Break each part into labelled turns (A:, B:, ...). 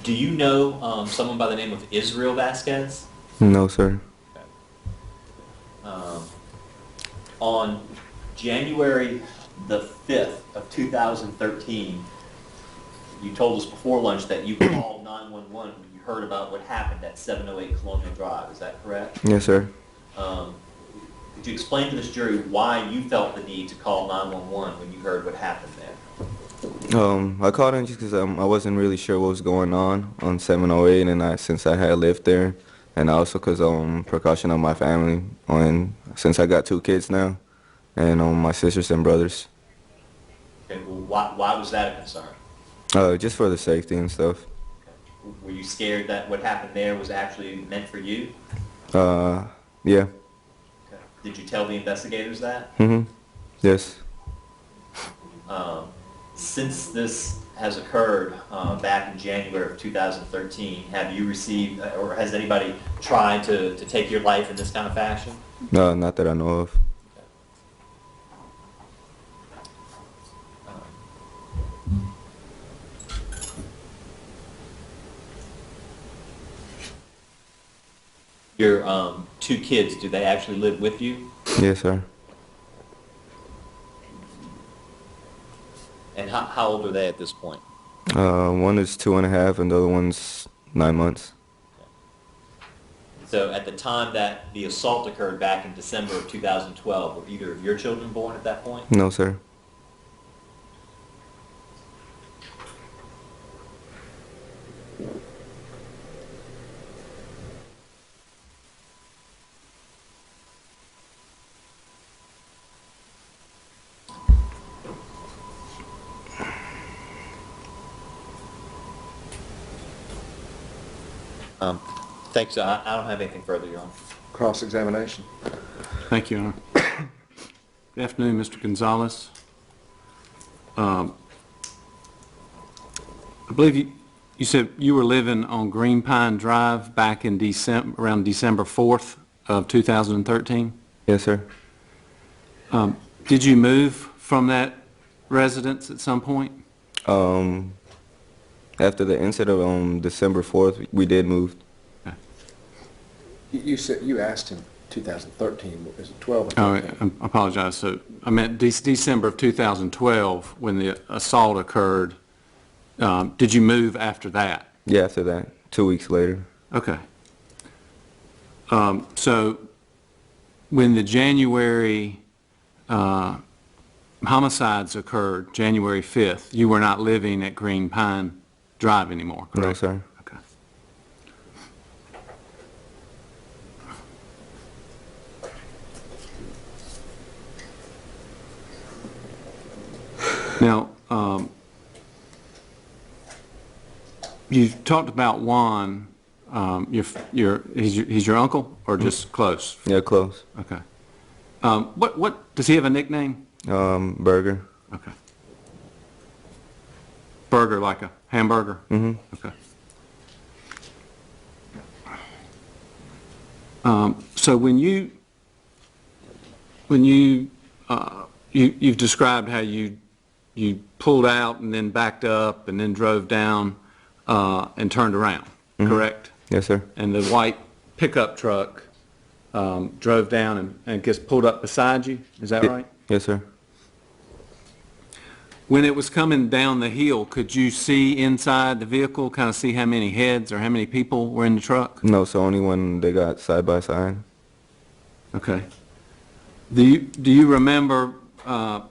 A: Do you know someone by the name of Israel Vasquez?
B: No, sir.
A: Okay. On January the 5th of 2013, you told us before lunch that you called 911 when you heard about what happened at 708 Colonial Drive. Is that correct?
B: Yes, sir.
A: Could you explain to this jury why you felt the need to call 911 when you heard what happened there?
B: I called in just because I wasn't really sure what was going on 708, and since I had lived there, and also because precaution of my family, since I got 2 kids now, and my sisters and brothers.
A: Okay, well, why was that a concern?
B: Just for the safety and stuff.
A: Okay. Were you scared that what happened there was actually meant for you?
B: Yeah.
A: Okay. Did you tell the investigators that?
B: Yes.
A: Since this has occurred back in January of 2013, have you received, or has anybody tried to take your life in this kind of fashion?
B: No, not that I know of.
A: Your 2 kids, do they actually live with you?
B: Yes, sir.
A: And how old are they at this point?
B: One is 2.5, and the other one's 9 months.
A: So at the time that the assault occurred back in December of 2012, were either of your children born at that point?
B: No, sir.
A: Thanks. I don't have anything further, Your Honor.
C: Cross-examination.
D: Thank you, Your Honor. Good afternoon, Mr. Gonzalez. I believe you said you were living on Green Pine Drive back in around December 4th of 2013?
B: Yes, sir.
D: Did you move from that residence at some point?
B: After the incident on December 4th, we did move.
C: You said you asked him 2013. Is it 12 or 13?
D: I apologize. So I meant December of 2012 when the assault occurred. Did you move after that?
B: Yeah, after that, 2 weeks later.
D: Okay. So when the January homicides occurred, January 5th, you were not living at Green Pine Drive anymore, correct?
B: No, sir.
D: Okay. Now, you've talked about Juan. He's your uncle, or just close?
B: Yeah, close.
D: Okay. What does he have a nickname?
B: Burger.
D: Okay. Burger, like a hamburger? Okay. So you've described how you pulled out and then backed up and then drove down and turned around, correct?
B: Yes, sir.
D: And the white pickup truck drove down and just pulled up beside you, is that right?
B: Yes, sir.
D: When it was coming down the hill, could you see inside the vehicle, kind of see how many heads or how many people were in the truck?
B: No, so only when they got side by side.
D: Okay. Do you remember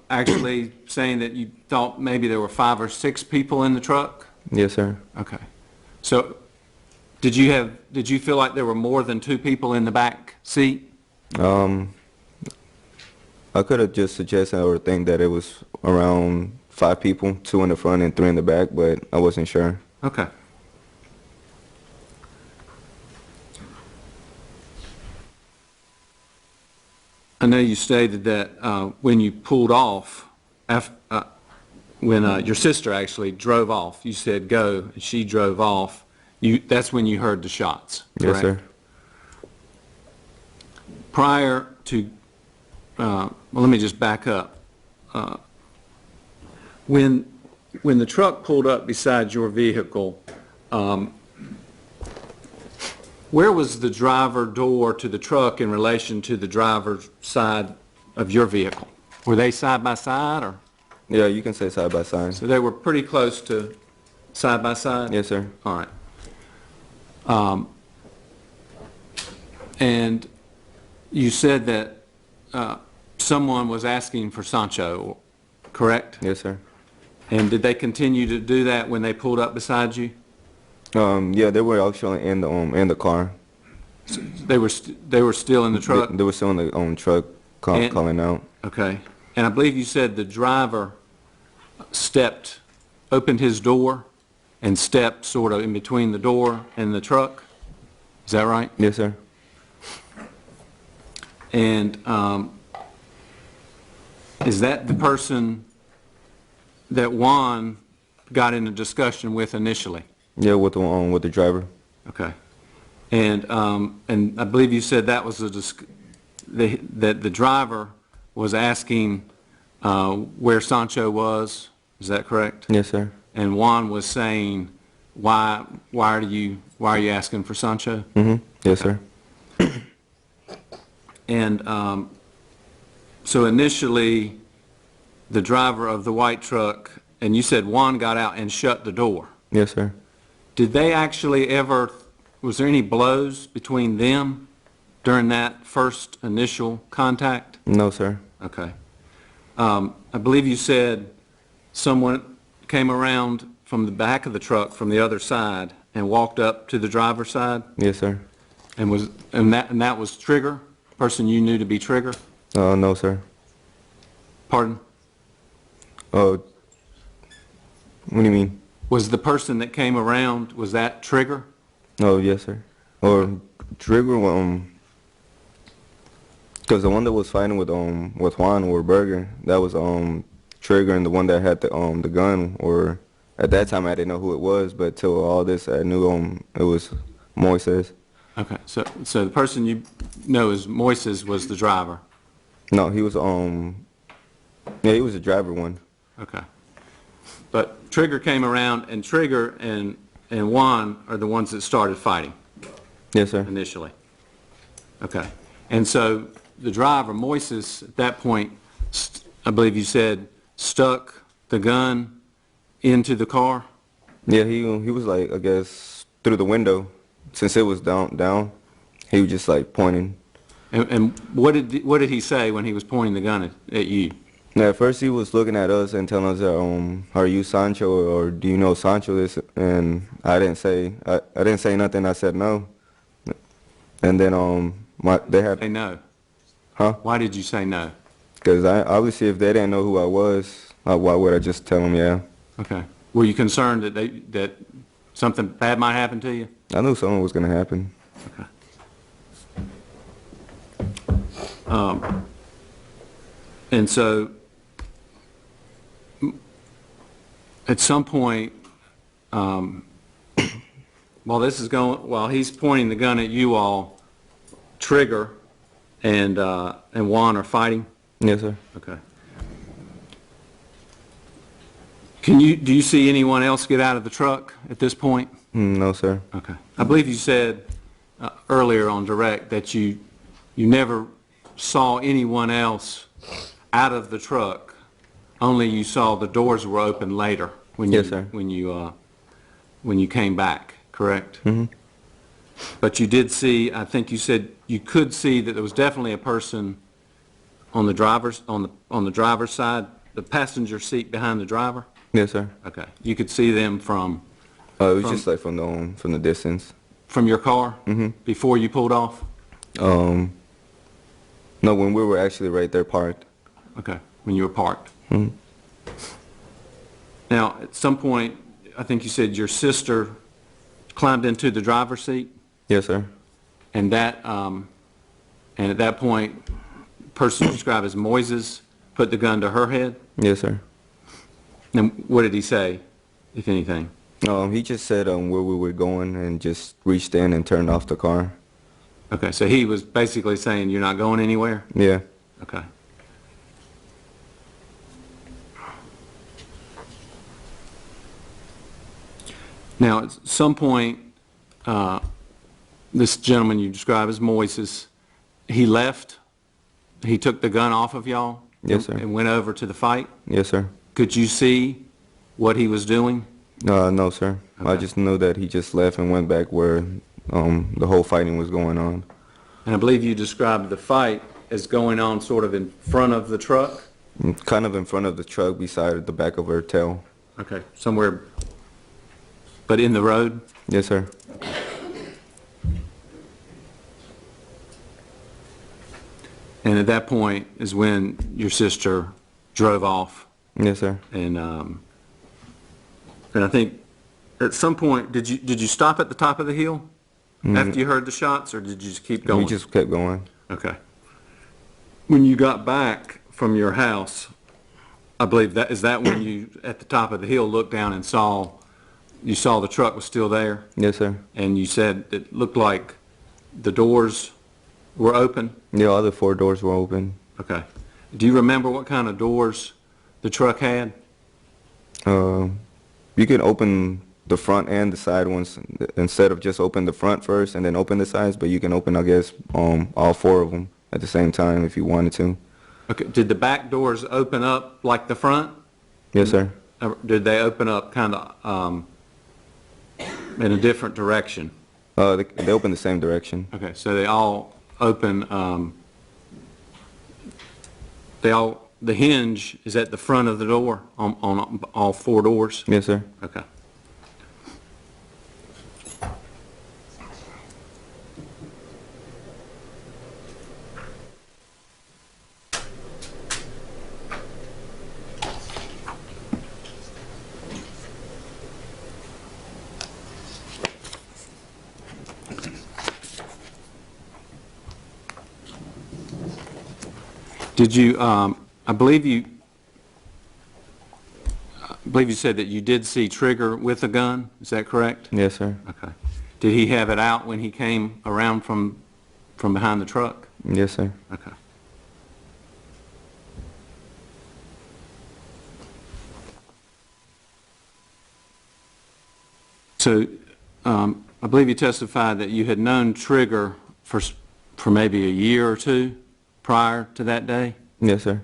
D: actually saying that you thought maybe there were 5 or 6 people in the truck?
B: Yes, sir.
D: Okay. So did you feel like there were more than 2 people in the back seat?
B: I could have just suggested or think that it was around 5 people, 2 in the front and 3 in the back, but I wasn't sure.
D: Okay. I know you stated that when you pulled off, when your sister actually drove off, you said go, and she drove off. That's when you heard the shots, correct?
B: Yes, sir.
D: Prior to, well, let me just back up. When the truck pulled up beside your vehicle, Where was the driver door to the truck in relation to the driver's side of your vehicle? Were they side by side, or?
B: Yeah, you can say side by side.
D: So they were pretty close to side by side?
B: Yes, sir.
D: All right. And you said that someone was asking for Sancho, correct?
B: Yes, sir.
D: And did they continue to do that when they pulled up beside you?
B: Yeah, they were actually in the car.
D: They were still in the truck?
B: They were still in the truck calling out.
D: Okay. And I believe you said the driver opened his door and stepped sort of in between the door and the truck? Is that right?
B: Yes, sir.
D: And is that the person that Juan got in a discussion with initially?
B: Yeah, with the driver.
D: Okay. And I believe you said that was that the driver was asking where Sancho was. Is that correct?
B: Yes, sir.
D: And Juan was saying, why are you asking for Sancho?
B: Mm-hmm. Yes, sir.
D: And so initially, the driver of the white truck, and you said Juan got out and shut the door.
B: Yes, sir.
D: Did they actually was there any blows between them during that first initial contact?
B: No, sir.
D: Okay. I believe you said someone came around from the back of the truck from the other side and walked up to the driver's side?
B: Yes, sir.
D: And that was Trigger? Person you knew to be Trigger?
B: No, sir.
D: Pardon?
B: Oh, what do you mean?
D: Was the person that came around, was that Trigger?
B: Oh, yes, sir. Or Trigger, because the one that was fighting with Juan or Burger, that was Trigger, and the one that had the gun, or at that time I didn't know who it was, but till all this I knew it was Moises.
D: Okay, so the person you know as Moises was the driver?
B: No, he was yeah, he was the driver one.
D: Okay. But Trigger came around, and Trigger and Juan are the ones that started fighting
B: Yes, sir.
D: initially? Okay. And so the driver, Moises, at that point, I believe you said, stuck the gun into the car?
B: Yeah, he was like, I guess, through the window, since it was down, he was just like pointing.
D: And what did he say when he was pointing the gun at you?
B: Now, at first he was looking at us and telling us, are you Sancho, or do you know Sancho this? And I didn't say nothing. I said no. And then they had.
D: Say no.
B: Huh?
D: Why did you say no?
B: Because obviously if they didn't know who I was, why would I just tell them yeah?
D: Okay. Were you concerned that something bad might happen to you?
B: I knew something was going to happen.
D: Okay. And so, at some point, while he's pointing the gun at you all, Trigger and Juan are fighting?
B: Yes, sir.
D: Okay. Do you see anyone else get out of the truck at this point?
B: No, sir.
D: Okay. I believe you said earlier on direct that you never saw anyone else out of the truck, only you saw the doors were open later when you
B: Yes, sir.
D: when you came back, correct?
B: Mm-hmm.
D: But you did see, I think you said you could see that there was definitely a person on the driver's side, the passenger seat behind the driver?
B: Yes, sir.
D: Okay. You could see them from
B: It was just like from the distance.
D: from your car?
B: Mhm.
D: Before you pulled off?
B: No, when we were actually right there parked.
D: Okay, when you were parked.
B: Mhm.
D: Now, at some point, I think you said your sister climbed into the driver's seat,
B: Yes, sir.
D: and at that point, the person you described as Moises put the gun to her head?
B: Yes, sir.
D: And what did he say, if anything?
B: He just said where we were going and just reached in and turned off the car.
D: Okay, so he was basically saying you're not going anywhere?
B: Yeah.
D: Okay. Now, at some point, this gentleman you describe as Moises, he left? He took the gun off of y'all?
B: Yes, sir.
D: And went over to the fight?
B: Yes, sir.
D: Could you see what he was doing?
B: No, sir. I
D: Okay.
B: just knew that he just left and went back where the whole fighting was going on.
D: And I believe you described the fight as going on sort of in front of the truck?
B: Kind of in front of the truck beside the back of her tail.
D: Okay, somewhere, but in the road?
B: Yes, sir.
D: And at that point is when your sister drove off,
B: Yes, sir.
D: and I think at some point, did you stop at the top of the hill after you heard the shots, or did you just keep going?
B: We just kept going.
D: Okay. When you got back from your house, I believe is that when you, at the top of the hill, looked down and saw the truck was still there?
B: Yes, sir.
D: And you said it looked like the doors were open?
B: The other 4 doors were open.
D: Okay. Do you remember what kind of doors the truck had?
B: You can open the front and the side ones instead of just open the front first and then open the sides, but you can open, I guess, all 4 of them at the same time if you wanted to.
D: Okay. Did the back doors open up like the front?
B: Yes, sir.
D: Or did they open up kind of in a different direction?
B: They open the same direction.
D: Okay, so they all open, the hinge is at the front of the door on all 4 doors?
B: Yes, sir.
D: Okay. Did you, I believe you said that you did see Trigger with a gun, is that correct?
B: Yes, sir.
D: Okay. Did he have it out when he came around from behind the truck?
B: Yes, sir.
D: Okay. So, I believe you testified that you had known Trigger for maybe a year or 2 prior to that day?
B: Yes, sir.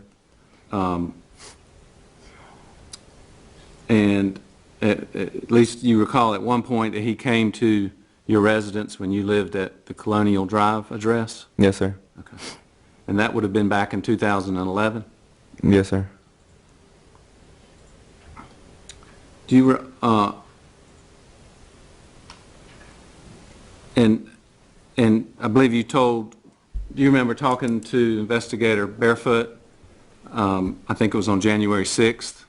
D: And at least you recall at one point that he came to your residence when you lived at the Colonial Drive address?
B: Yes, sir.
D: Okay. And that would have been back in 2011?
B: Yes, sir.
D: Do you, and I believe you told, do you remember talking to Investigator Barefoot, I think it was on January 6th,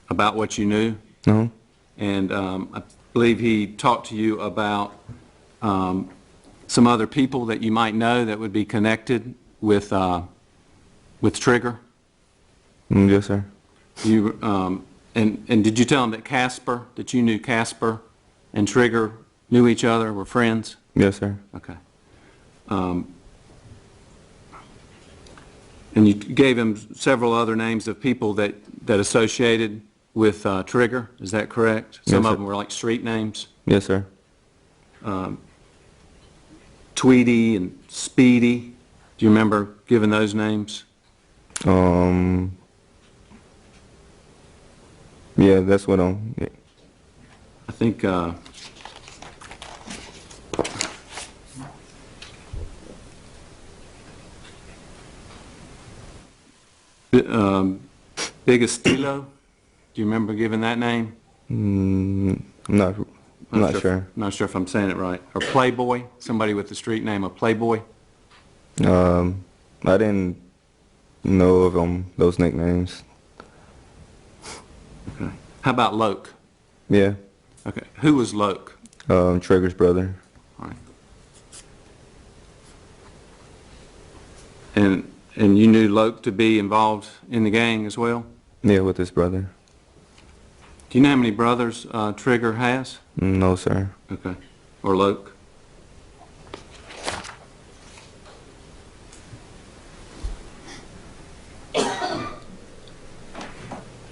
D: about what you knew?
B: No.
D: And I believe he talked to you about some other people that you might know that would be connected with Trigger?
B: Yes, sir.
D: You, and did you tell him that you knew Casper and Trigger knew each other, were friends?
B: Yes, sir.
D: Okay. And you gave him several other names of people that associated with Trigger, is that correct? Some
B: Yes,
D: of
B: sir.
D: them were like street names?
B: Yes, sir.
D: Tweety and Speedy, do you remember giving those names?
B: Yeah, that's what yeah.
D: I think, Big Estilo, do you remember giving that name?
B: I'm not sure.
D: Not sure if I'm saying it right. Or Playboy, somebody with the street name of Playboy?
B: I didn't know of those nicknames.
D: Okay. How about Loke?
B: Yeah.
D: Okay. Who was Loke?
B: Trigger's brother.
D: All right. And you knew Loke to be involved in the gang as well?
B: Yeah, with his brother.
D: Do you know how many brothers Trigger has?
B: No, sir.
D: Okay. Or Loke?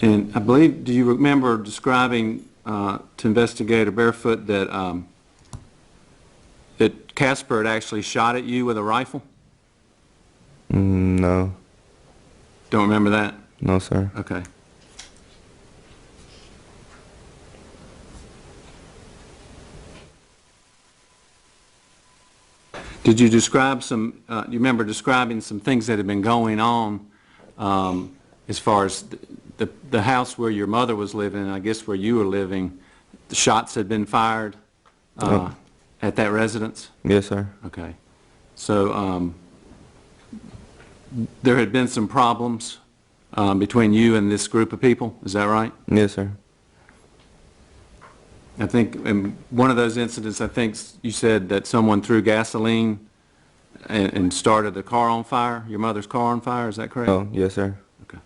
D: And I believe, do you remember describing to Investigator Barefoot that that Casper had actually shot at you with a rifle?
B: No.
D: Don't remember that?
B: No, sir.
D: Okay. Did you describe some, you remember describing some things that had been going on as far as the house where your mother was living, and I guess where you were living, the shots had been fired at that residence?
B: Yes, sir.
D: Okay. So there had been some problems between you and this group of people, is that right?
B: Yes, sir.
D: I think in one of those incidents, I think you said that someone threw gasoline and started the car on fire, your mother's car on fire, is that correct?
B: Oh, yes, sir.
D: Okay.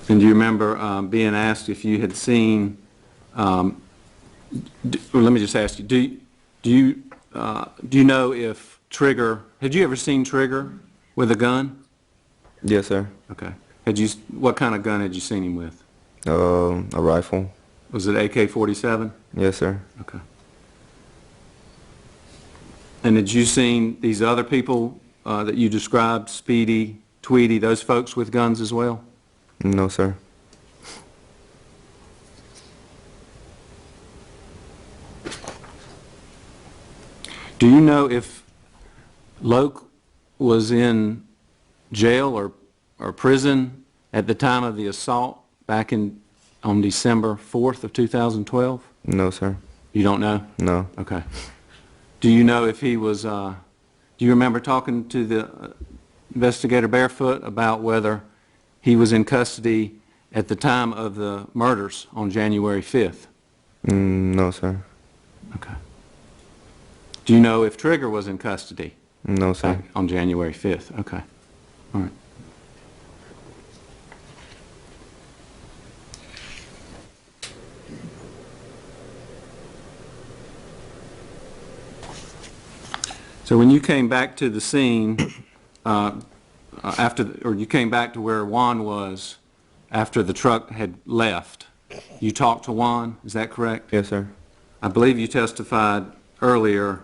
D: And do you remember being asked if you had seen, well, let me just ask you, do you know if Trigger, had you ever seen Trigger with a gun?
B: Yes, sir.
D: Okay. What kind of gun had you seen him with?
B: A rifle.
D: Was it AK-47?
B: Yes, sir.
D: Okay. And had you seen these other people that you described, Speedy, Tweety, those folks with guns as well?
B: No, sir.
D: Do you know if Loke was in jail or prison at the time of the assault back on December 4th of 2012?
B: No, sir.
D: You don't know?
B: No.
D: Okay. Do you know if he was, do you remember talking to the investigator Barefoot about whether he was in custody at the time of the murders on January 5th?
B: No, sir.
D: Okay. Do you know if Trigger was in custody?
B: No, sir.
D: Back on January 5th, okay. All right. So when you came back to the scene, or you came back to where Juan was after the truck had left, you talked to Juan, is that correct?
B: Yes, sir.
D: I believe you testified earlier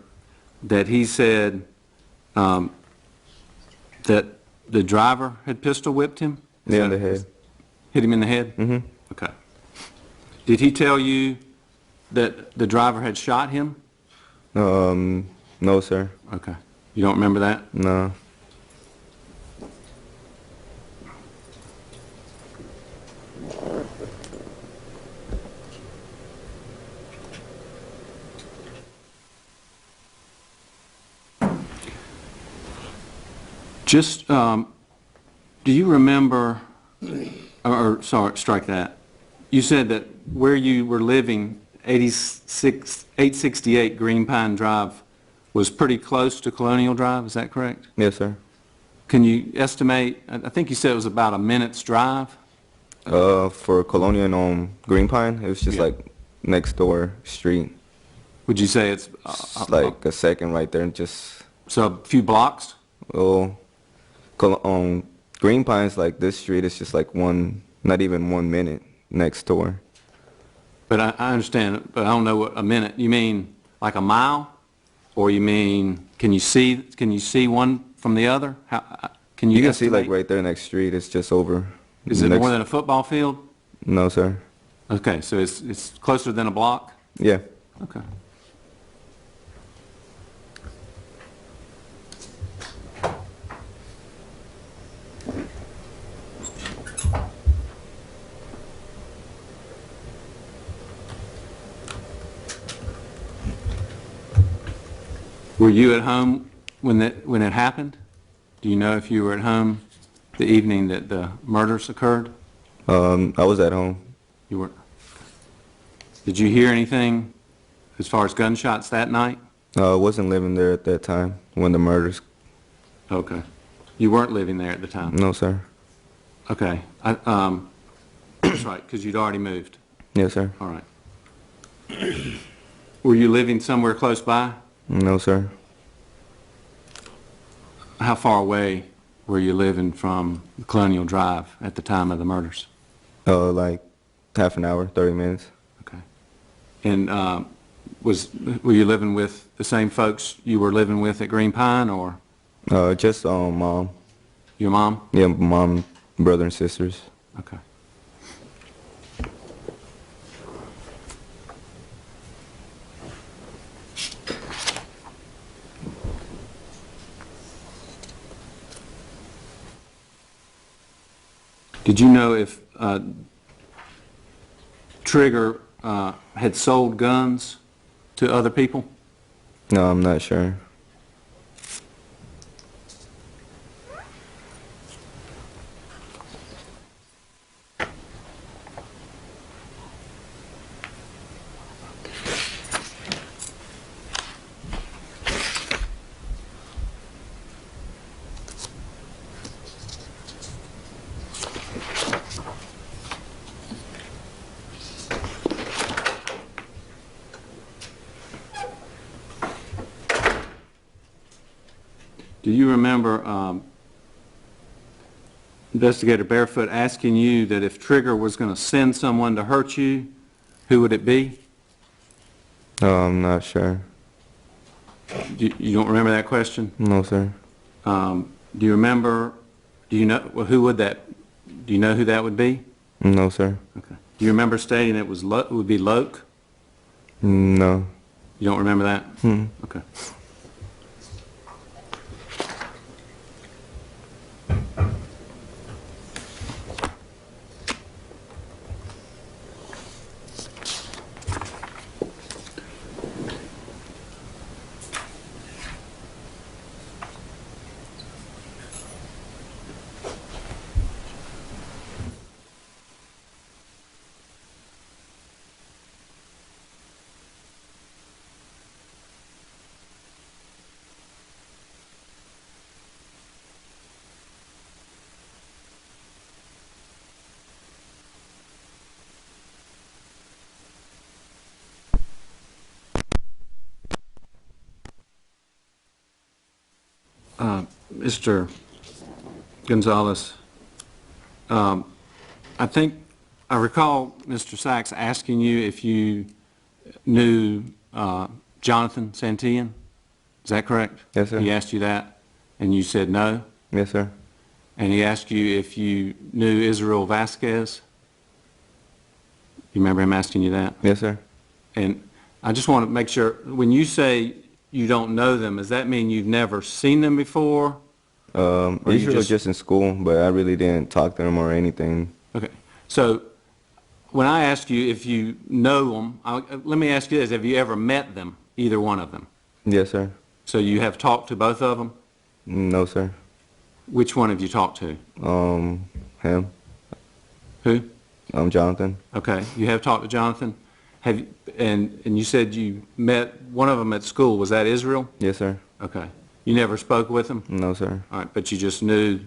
D: that he said that the driver had pistol whipped him?
B: Yeah, in the head.
D: Hit him in the head?
B: Mm-hmm.
D: Okay. Did he tell you that the driver had shot him?
B: No, sir.
D: Okay. You don't remember that?
B: No.
D: Just, do you remember, or sorry, strike that. You said that where you were living, 868 Green Pine Drive, was pretty close to Colonial Drive, is that correct?
B: Yes, sir.
D: Can you estimate, I think you said it was about a minute's drive?
B: For Colonial and Green Pine, it was just
D: Yeah.
B: like next door street.
D: Would you say it's
B: It's like a second right there, and just
D: so a few blocks?
B: Green Pine's like this street is just like not even 1 minute next door.
D: But I understand, but I don't know what a minute. You mean like a mile? Or you mean, can you see one from the other? Can you
B: You can see
D: estimate?
B: like right there next street. It's just over.
D: Is it
B: next-
D: more than a football field?
B: No, sir.
D: Okay, so it's closer than a block?
B: Yeah.
D: Okay. Were you at home when it happened? Do you know if you were at home the evening that the murders occurred?
B: I was at home.
D: You were. Did you hear anything as far as gunshots that night?
B: I wasn't living there at that time when the murders.
D: Okay. You weren't living there at the time?
B: No, sir.
D: Okay. That's right, because you'd already moved.
B: Yes, sir.
D: All right. Were you living somewhere close by?
B: No, sir.
D: how far away were you living from Colonial Drive at the time of the murders?
B: Like half an hour, 30 minutes.
D: Okay. And were you living with the same folks you were living with at Green Pine, or
B: Just mom.
D: your mom?
B: Yeah, mom, brother and sisters.
D: Okay. Did you know if Trigger had sold guns to other people?
B: No, I'm not sure.
D: Do you remember Investigator Barefoot asking you that if Trigger was going to send someone to hurt you, who would it be?
B: I'm not sure.
D: You don't remember that question?
B: No, sir.
D: Do you remember, do you know, well, who would that, do you know who that would be?
B: No, sir.
D: Okay. Do you remember stating it would be Loke?
B: No.
D: You don't remember that? Okay. Mr. Gonzalez, I think I recall Mr. Sachs asking you if you knew Jonathan Santillan. Is that correct?
B: Yes, sir.
D: He asked you that, and you said no?
B: Yes, sir.
D: And he asked you if you knew Israel Vasquez. You remember him asking you that?
B: Yes, sir.
D: And I just want to make sure, when you say you don't know them, does that mean you've never seen them before? Or you
B: Usually just in school, but I really didn't talk to them or anything.
D: Okay. So when I ask you if you know them, let me ask you this. Have you ever met them, either one of them?
B: Yes, sir.
D: So you have talked to both of them?
B: No, sir.
D: Which one have you talked to?
B: Him.
D: Who?
B: Jonathan.
D: Okay. You have talked to Jonathan? And you said you met one of them at school. Was that Israel?
B: Yes, sir.
D: Okay. You never spoke with him?
B: No, sir.
D: All right. But you just knew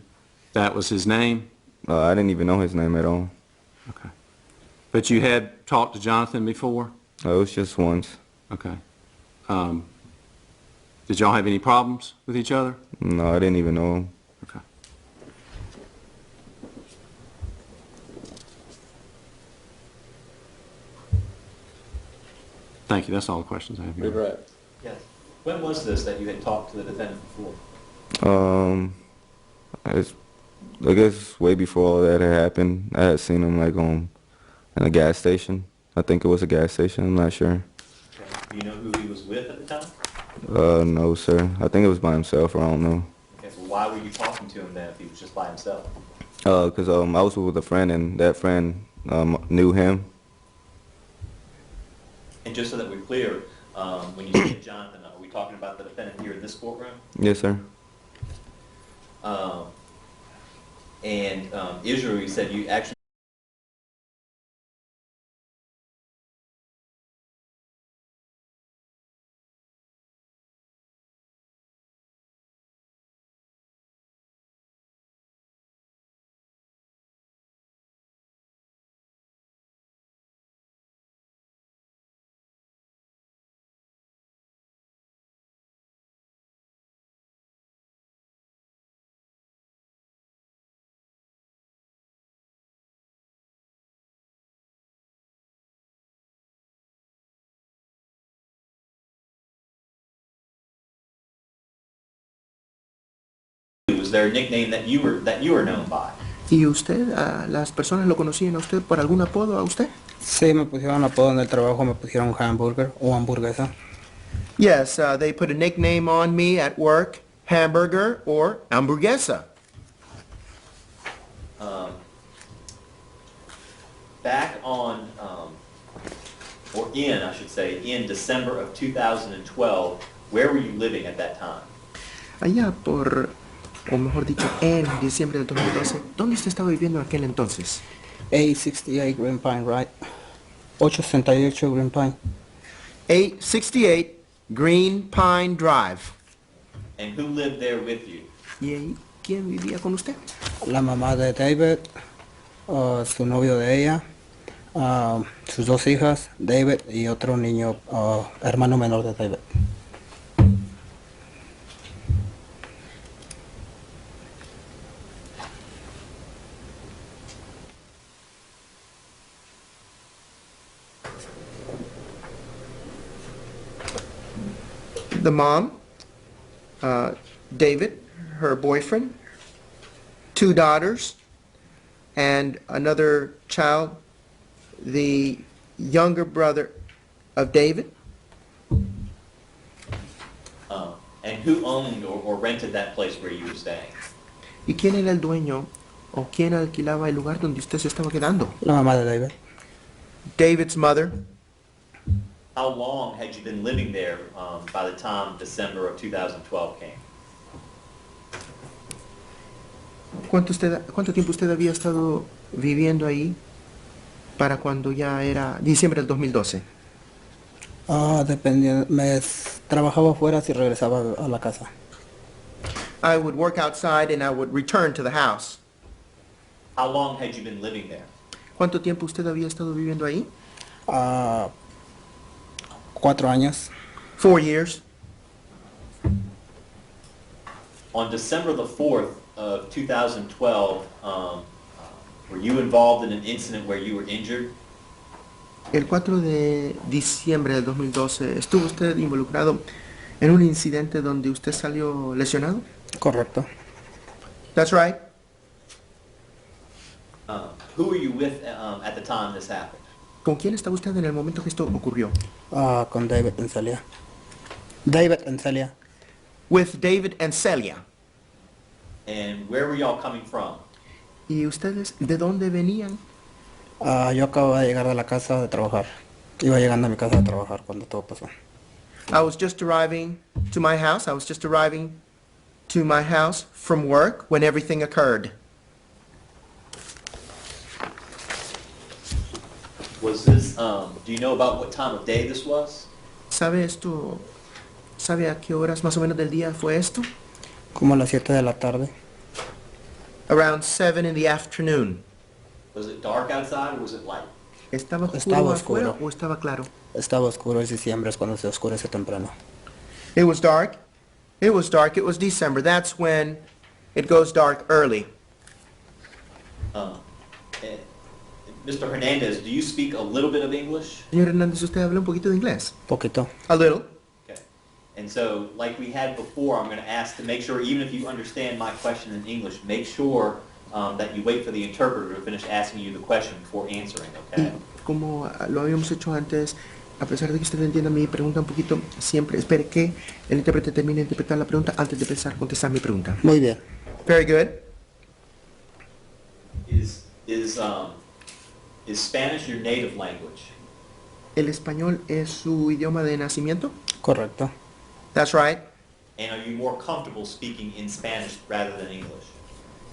D: that was his name?
B: I didn't even know his name at all.
D: Okay. But you had talked to Jonathan before?
B: It was just once.
D: Okay. Did y'all have any problems with each other?
B: No, I didn't even know him.
D: Okay. Thank you. That's all the questions I have.
C: Read right.
A: Yes. When was this that you had talked to the defendant before?
B: I guess way before all that had happened, I had seen him like in a gas station. I think it was a gas station. I'm not sure.
A: Okay. Do you know who he was with at the time?
B: No, sir. I think it was by himself, or I don't know.
A: Okay, so why were you talking to him then if he was just by himself?
B: Because I was with a friend, and that friend knew him.
A: And just so that we're clear, when you say Jonathan, are we talking about the defendant here in this courtroom?
B: Yes, sir.
A: And Israel, you said you actually Was there a nickname that you were known by?
E: ¿Y usted, las personas lo conocían a usted por algún apodo a usted?
F: Sí, me pusieron apodo en el trabajo, me pusieron hamburger o hamburguesa.
E: Yes, they put a nickname on me at work, hamburger or hamburguesa.
A: Back on, or in, I should say, in December of 2012, where were you living at that time?
E: Allá por, o mejor dicho, en diciembre del 2012, ¿dónde usted estaba viviendo en aquel entonces?
F: 868 Green Pine, right? 868 Green Pine.
E: 868 Green Pine Drive.
A: And who lived there with you?
E: ¿Y ahí quién vivía con usted?
F: La mamá de David, su novio de ella, sus dos hijas, David y otro niño, hermano menor de David.
E: The mom, David, her boyfriend, 2 daughters, and another child, the younger brother of David.
A: And who owned or rented that place where you were staying?
E: ¿Y quién era el dueño o quién alquilaba el lugar donde usted se estaba quedando?
F: La mamá de David.
E: David's mother.
A: How long had you been living there by the time December of 2012 came?
E: ¿Cuánto tiempo usted había estado viviendo ahí para cuando ya era diciembre del 2012?
F: Dependiendo, trabajaba afuera si regresaba a la casa.
E: I would work outside and I would return to the house.
A: How long had you been living there?
E: ¿Cuánto tiempo usted había estado viviendo ahí?
F: 4 años.
E: 4 years.
A: On December the 4th of 2012, were you involved in an incident where you were injured?
E: El 4 de diciembre del 2012, ¿estuvo usted involucrado en un incidente donde usted salió lesionado?
F: Correcto.
E: That's right.
A: Who were you with at the time this happened?
E: ¿Con quién estaba usted en el momento que esto ocurrió?
F: Con David en Celia. David en Celia.
E: With David and Celia.
A: And where were y'all coming from?
E: ¿Y ustedes de dónde venían?
F: Yo acababa de llegar de la casa de trabajar. Iba llegando a mi casa de trabajar cuando todo pasó.
E: I was just arriving to my house. I was just arriving to my house from work when everything occurred.
A: Was this, do you know about what time of day this was?
E: ¿Sabe esto? ¿Sabe a qué horas más o menos del día fue esto?
F: Como a las 7 de la tarde.
E: Around 7 in the afternoon.
A: Was it dark outside or was it light?
E: ¿Estaba oscuro
F: Estaba
E: afuera
F: oscuro.
E: o estaba claro?
F: Estaba oscuro, es diciembre, es cuando se oscurece temprano.
E: It was dark. It was dark. It was December. That's when it goes dark early.
A: Mr. Hernandez, do you speak a little bit of English?
E: Señor Hernández, ¿usted habla un poquito de inglés?
F: Poquito.
E: A little.
A: Okay. And so, like we had before, I'm going to ask to make sure, even if you understand my question in English, make sure that you wait for the interpreter to finish asking you the question before answering, okay?
E: Como lo habíamos hecho antes, a pesar de que usted entienda mi pregunta un poquito, siempre espere que el intérprete termine de interpretar la pregunta antes de empezar a contestar mi pregunta.
F: Muy bien.
E: Very good.
A: Is Spanish your native language?
E: ¿El español es su idioma de nacimiento?
F: Correcto.
E: That's right.
A: And are you more comfortable speaking in Spanish rather than English?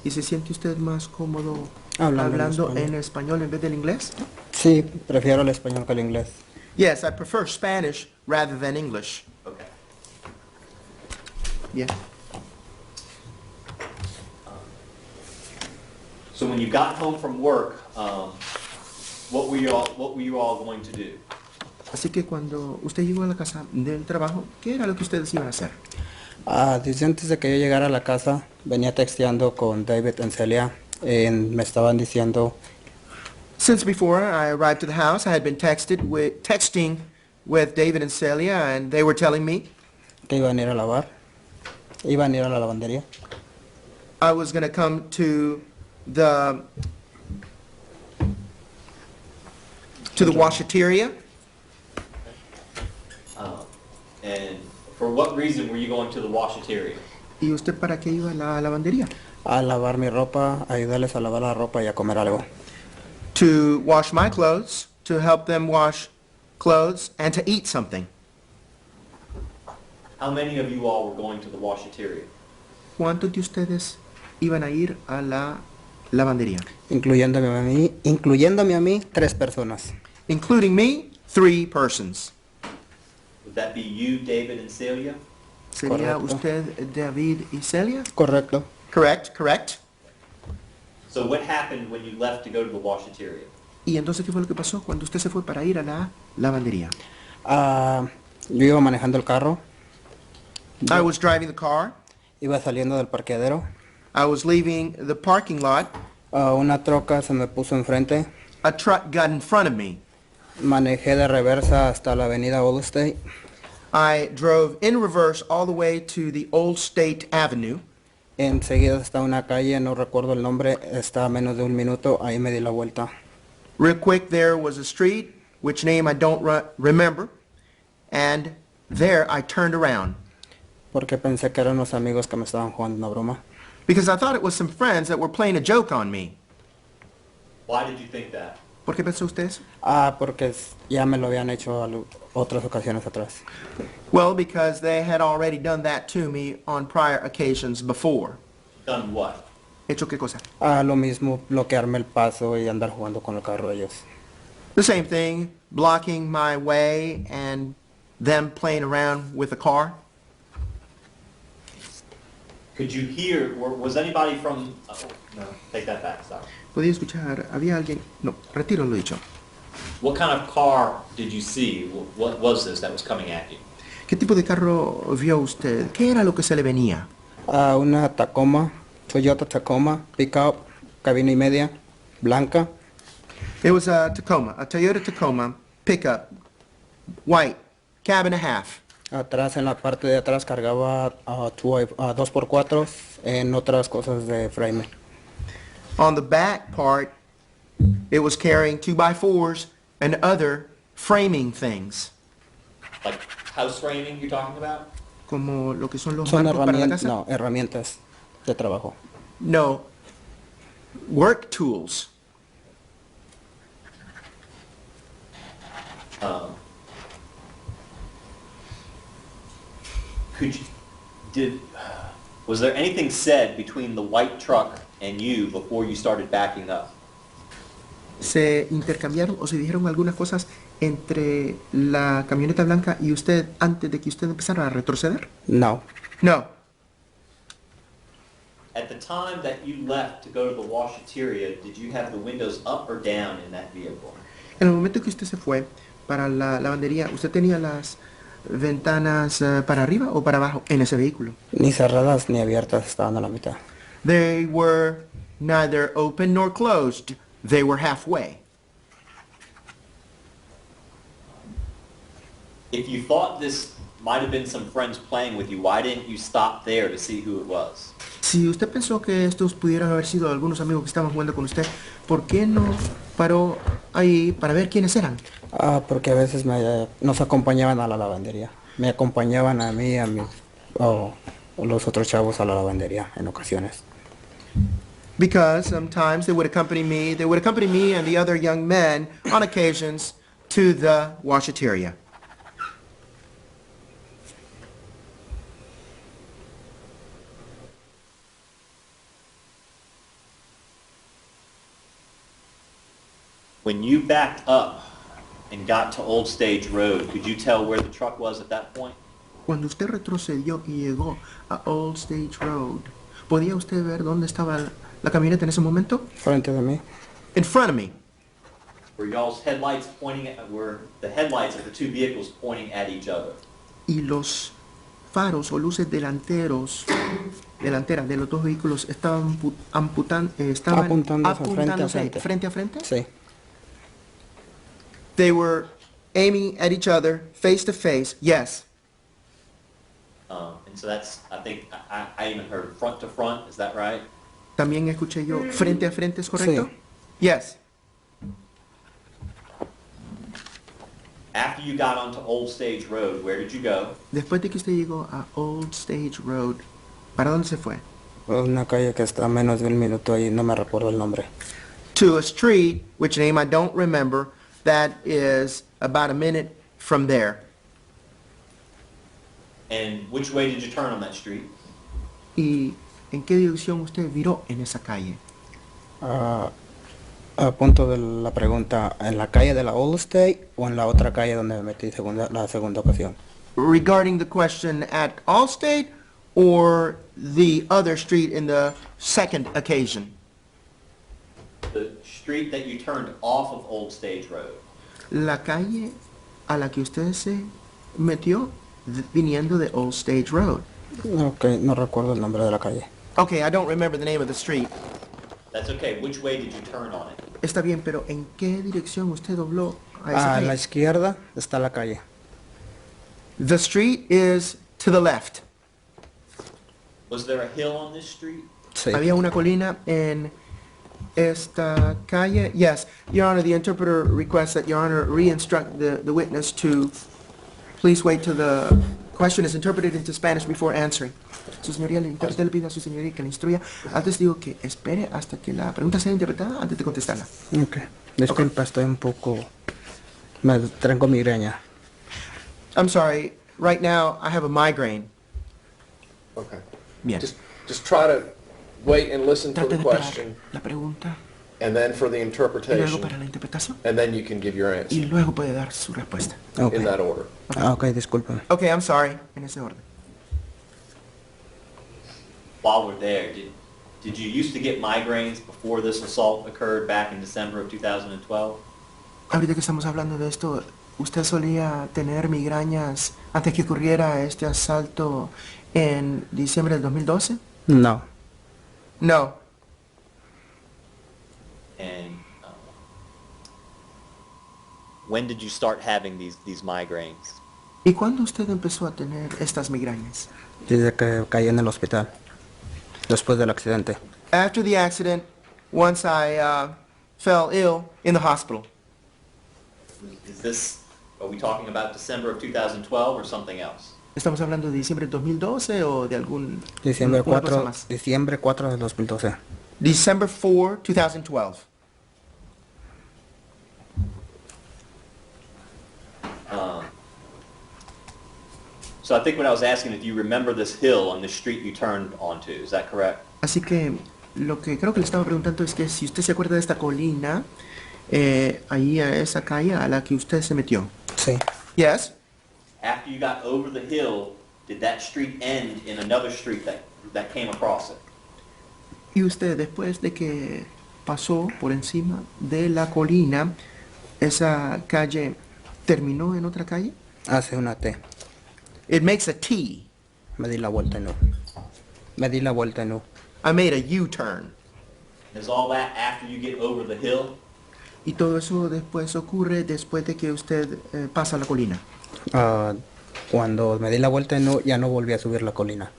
E: ¿Y se siente usted más cómodo
F: Hablando
E: en español en vez del inglés?
F: Sí, prefiero el español que el inglés.
E: Yes, I prefer Spanish rather than English.
A: Okay.
E: Yeah.
A: So when you got home from work, what were you all going to do?
E: Así que cuando usted llegó a la casa del trabajo, ¿qué era lo que ustedes iban a hacer?
F: Desde antes de que yo llegara a la casa, venía texteando con David en Celia. Me estaban diciendo
E: Since before I arrived to the house, I had been texting with David and Celia, and they were telling me
F: que iban a ir a lavar. Iban a ir a la lavandería.
E: I was going to come to the washateria.
A: And for what reason were you going to the washateria?
E: ¿Y usted para qué iba a la lavandería?
F: A lavar mi ropa, a ayudarles a lavar la ropa y a comer algo.
E: To wash my clothes, to help them wash clothes, and to eat something.
A: How many of you all were going to the washateria?
E: ¿Cuántos de ustedes iban a ir a la lavandería?
F: Incluyéndome a mí, 3 personas.
E: Including me, 3 persons.
A: Would that be you, David, and Celia?
E: ¿Sería
F: Correcto.
E: usted David y Celia?
F: Correcto.
E: Correct, correct.
A: So what happened when you left to go to the washateria?
E: ¿Y entonces qué fue lo que pasó cuando usted se fue para ir a la lavandería?
F: Yo iba manejando el carro,
E: I was driving the car.
F: iba saliendo del parqueadero.
E: I was leaving the parking lot.
F: Una troca se me puso enfrente.
E: A truck got in front of me.
F: Manejé de reversa hasta la avenida Old State.
E: I drove in reverse all the way to the Old State Avenue.
F: Enseguida está una calle, no recuerdo el nombre, está a menos de 1 minuto, ahí me di la vuelta.
E: Real quick, there was a street, which name I don't remember, and there I turned around.
F: Porque pensé que eran unos amigos que me estaban jugando una broma.
E: Because I thought it was some friends that were playing a joke on me.
A: Why did you think that?
E: ¿Por qué pensó usted eso?
F: Porque ya me lo habían hecho otras ocasiones atrás.
E: Well, because they had already done that to me on prior occasions before.
A: Done what?
E: ¿Hecho qué cosa?
F: Lo mismo, bloquearme el paso y andar jugando con el carro de ellos.
E: The same thing, blocking my way and them playing around with the car.
A: Could you hear, was anybody from, no, take that back, sorry.
E: Podía escuchar, había alguien, no, retiro lo dicho.
A: What kind of car did you see? What was this that was coming at you?
E: ¿Qué tipo de carro vio usted? ¿Qué era lo que se le venía?
F: Una Tacoma, Toyota Tacoma, pickup, cabina y media, blanca.
E: It was a Tacoma, a Toyota Tacoma pickup, white, cab and a half.
F: Atrás, en la parte de atrás, cargaba 2x4 en otras cosas de frame.
E: On the back part, it was carrying 2x4s and other framing things.
A: Like house framing you're talking about?
E: Como lo que son los
F: Son
E: marcos para la
F: herramientas,
E: casa.
F: no, herramientas de trabajo.
E: No, work tools.
A: Was there anything said between the white truck and you before you started backing up?
E: ¿Se intercambiaron o se dijeron algunas cosas entre la camioneta blanca y usted antes de que usted empezara a retroceder?
F: No.
E: No.
A: At the time that you left to go to the washateria, did you have the windows up or down in that vehicle?
E: En el momento que usted se fue para la lavandería, ¿usted tenía las ventanas para arriba o para abajo en ese vehículo?
F: Ni cerradas ni abiertas, estaban a la mitad.
E: They were neither open nor closed. They were halfway.
A: If you thought this might have been some friends playing with you, why didn't you stop there to see who it was?
E: Si usted pensó que estos pudieran haber sido algunos amigos que estaban jugando con usted, ¿por qué no paró ahí para ver quiénes eran?
F: Porque a veces nos acompañaban a la lavandería. Me acompañaban a mí, o los otros chavos a la lavandería en ocasiones.
E: Because sometimes they would accompany me and the other young men on occasions to the washateria.
A: When you backed up and got to Old Stage Road, could you tell where the truck was at that point?
E: Cuando usted retrocedió y llegó a Old Stage Road, ¿podía usted ver dónde estaba la camioneta en ese momento?
F: Frente de mí.
E: In front of me.
A: Were y'all's headlights were the headlights of the two vehicles pointing at each other?
E: Y los faros o luces delanteras de los dos vehículos estaban
F: Apuntándose
E: frente a frente.
F: Sí.
E: They were aiming at each other, face to face, yes.
A: And so that's, I think, I even heard front to front, is that right?
E: También escuché yo frente a frente, ¿es correcto? Yes.
A: After you got onto Old Stage Road, where did you go?
E: Después de que usted llegó a Old Stage Road, ¿para dónde se fue?
F: Una calle que está a menos de un minuto ahí, no me recuerdo el nombre.
E: To a street, which name I don't remember, that is about a minute from there.
A: And which way did you turn on that street?
E: ¿Y en qué dirección usted viró en esa calle?
F: A punto de la pregunta, ¿en la calle de la Old State o en la otra calle donde me metí la segunda ocasión?
E: Regarding the question at Allstate or the other street in the second occasion?
A: The street that you turned off of Old Stage Road.
E: La calle a la que usted se metió viniendo de Old Stage Road.
F: Ok, no recuerdo el nombre de la calle.
E: Okay, I don't remember the name of the street.
A: That's okay. Which way did you turn on it?
E: Está bien, pero ¿en qué dirección usted dobló a esa
F: A
E: calle?
F: la izquierda está la calle.
E: The street is to the left.
A: Was there a hill on this street?
F: Sí.
E: Había una colina en esta calle. Yes, Your Honor, the interpreter requests that Your Honor re-instruct the witness to please wait till the question is interpreted into Spanish before answering. Su señoría, usted le pide a su señoría que le instruya al testigo que espere hasta que la pregunta sea interpretada antes de contestarla.
F: Ok. Disculpa, estoy un poco... Me tengo migraña.
E: I'm sorry, right now I have a migraine.
C: Okay.
E: Bien.
C: Just try to wait and listen for
E: Trate
C: the
E: de esperar
C: question,
E: la pregunta
C: and then for the
E: y luego
C: interpretation,
E: para la interpretación
C: and then you can give your
E: y
C: answer
E: luego puede dar su respuesta.
F: Ok.
C: in that order.
F: Ok, disculpa.
E: Okay, I'm sorry, en ese orden.
A: While we're there, did you used to get migraines before this assault occurred back in December of 2012?
E: Ahorita que estamos hablando de esto, ¿usted solía tener migrañas antes que ocurriera este asalto en diciembre del 2012?
F: No.
E: No.
A: And when did you start having these migraines?
E: ¿Y cuándo usted empezó a tener estas migrañas?
F: Desde que caí en el hospital. Después del accidente.
E: After the accident, once I fell ill in the hospital.
A: Is this, are we talking about December of 2012 or something else?
E: ¿Estamos hablando de diciembre del 2012 o de algún
F: Diciembre
E: una cosa
F: 4,
E: más?
F: diciembre 4 del 2012.
E: December 4, 2012.
A: So I think when I was asking if you remember this hill on the street you turned onto, is that correct?
E: Así que lo que creo que le estaba preguntando es que si usted se acuerda de esta colina, ahí a esa calle a la que usted se metió.
F: Sí.
E: Yes.
A: After you got over the hill, did that street end in another street that came across it?
E: Y usted, después de que pasó por encima de la colina, esa calle terminó en otra calle.
F: Hace una T.
E: It makes a T.
F: Me di la vuelta y no. Me di la vuelta y no.
E: I made a U-turn.
A: Is all that after you get over the hill?
E: Y todo eso después ocurre después de que usted pasa la colina.
F: Cuando me di la vuelta y no, ya no volví a subir la colina.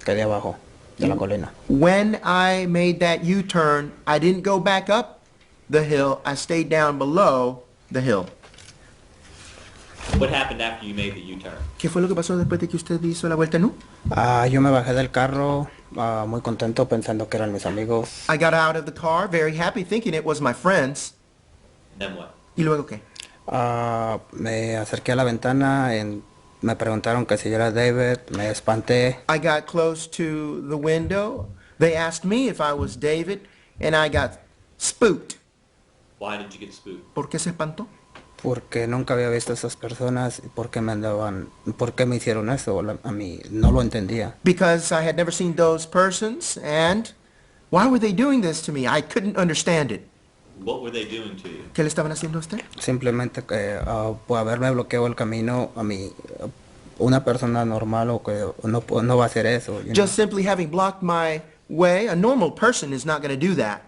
F: Quedé abajo de la colina.
E: When I made that U-turn, I didn't go back up the hill. I stayed down below the hill.
A: What happened after you made the U-turn?
E: ¿Qué fue lo que pasó después de que usted hizo la vuelta, no?
F: Yo me bajé del carro muy contento pensando que eran mis amigos.
E: I got out of the car very happy thinking it was my friends.
A: Then what?
E: ¿Y luego qué?
F: Me acerqué a la ventana, me preguntaron que si yo era David, me espanté.
E: I got close to the window. They asked me if I was David, and I got spooked.
A: Why did you get spooked?
E: ¿Por qué se espantó?
F: Porque nunca había visto a esas personas y por qué me hicieron eso, a mí no lo entendía.
E: Because I had never seen those persons, and why were they doing this to me? I couldn't understand it.
A: What were they doing to you?
E: ¿Qué le estaban haciendo a usted?
F: Simplemente que por haberme bloqueado el camino, a mí, una persona normal o que no va a hacer eso. you know.
E: Just simply having blocked my way, a normal person is not going to do that.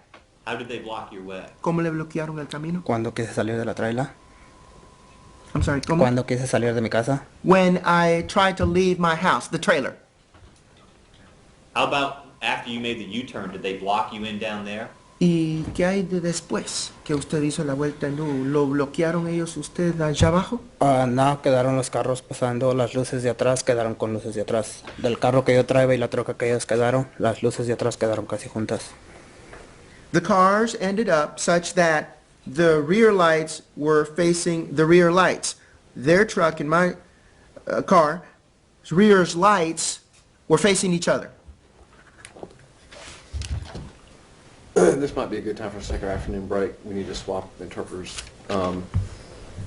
A: How did they block your way?
E: ¿Cómo le bloquearon el camino?
F: Cuando quise salir de la traila,
E: I'm sorry, ¿cómo?
F: Cuando quise salir de mi casa.
E: When I tried to leave my house, the trailer.
A: How about after you made the U-turn, did they block you in down there?
E: ¿Y qué hay de después que usted hizo la vuelta en U? ¿Lo bloquearon ellos usted allá abajo?
F: No, quedaron los carros pasando, las luces de atrás quedaron con luces de atrás. Del carro que yo traía y la troca que ellos quedaron, las luces de atrás quedaron casi juntas.
E: The cars ended up such that the rear lights were facing the rear lights. Their truck and my car's rear's lights were facing each other.
C: This might be a good time for a second afternoon break. We need to swap interpreters.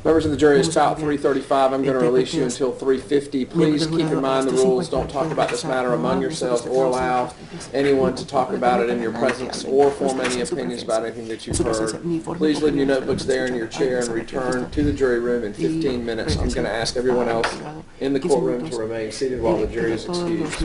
C: Members of the jury, it's about 3:35. I'm going to release you until 3:50. Please keep in mind the rules. Don't talk about this matter among yourselves or allow anyone to talk about it in your presence or form any opinions about anything that you've heard. Please leave your notebooks there in your chair and return to the jury room in 15 minutes. I'm going to ask everyone else in the courtroom to remain seated while the jury is excused.